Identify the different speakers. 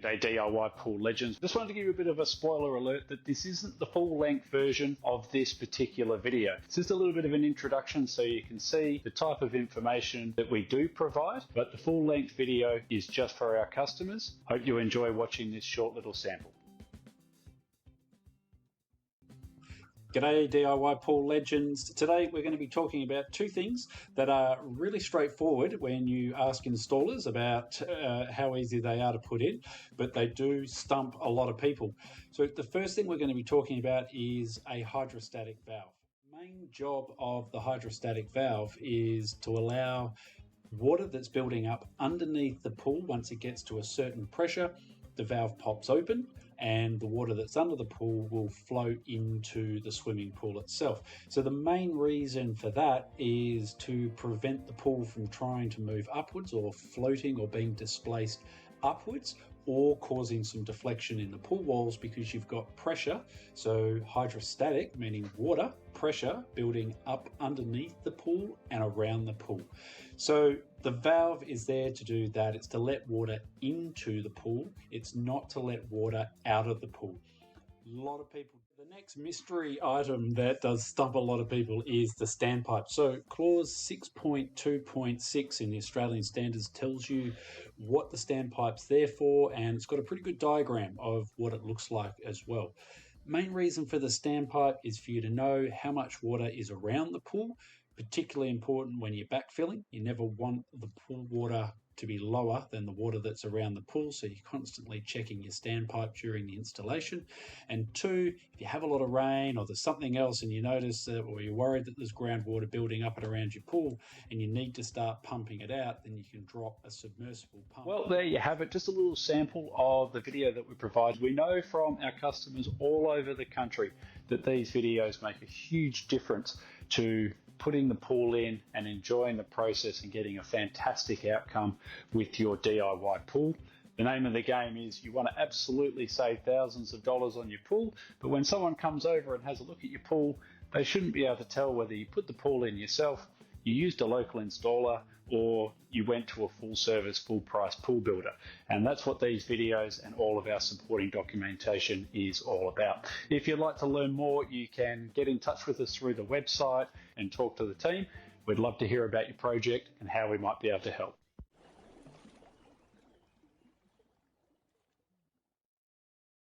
Speaker 1: G'day DIY Pool Legends. Just wanted to give you a bit of a spoiler alert that this isn't the full length version of this particular video. It's just a little bit of an introduction so you can see the type of information that we do provide, but the full length video is just for our customers. Hope you enjoy watching this short little sample.
Speaker 2: G'day DIY Pool Legends. Today we're going to be talking about two things that are really straightforward when you ask installers about how easy they are to put in, but they do stump a lot of people. So the first thing we're going to be talking about is a hydrostatic valve. The main job of the hydrostatic valve is to allow water that's building up underneath the pool. Once it gets to a certain pressure, the valve pops open and the water that's under the pool will flow into the swimming pool itself. So the main reason for that is to prevent the pool from trying to move upwards or floating or being displaced upwards, or causing some deflection in the pool walls because you've got pressure. So hydrostatic, meaning water, pressure building up underneath the pool and around the pool. So the valve is there to do that. It's to let water into the pool. It's not to let water out of the pool. A lot of people. The next mystery item that does stump a lot of people is the standpipe. So clause 6.2.6 in the Australian standards tells you what the standpipe's there for, and it's got a pretty good diagram of what it looks like as well. Main reason for the standpipe is for you to know how much water is around the pool, particularly important when you're backfilling. You never want the pool water to be lower than the water that's around the pool, so you're constantly checking your standpipe during the installation. And two, if you have a lot of rain or there's something else and you notice or you're worried that there's groundwater building up and around your pool and you need to start pumping it out, then you can drop a submersible pump.
Speaker 1: Well, there you have it, just a little sample of the video that we provide. We know from our customers all over the country that these videos make a huge difference to putting the pool in and enjoying the process and getting a fantastic outcome with your DIY pool. The name of the game is you want to absolutely save thousands of dollars on your pool, but when someone comes over and has a look at your pool, they shouldn't be able to tell whether you put the pool in yourself, you used a local installer, or you went to a full service, full price pool builder. And that's what these videos and all of our supporting documentation is all about. If you'd like to learn more, you can get in touch with us through the website and talk to the team. We'd love to hear about your project and how we might be able to help.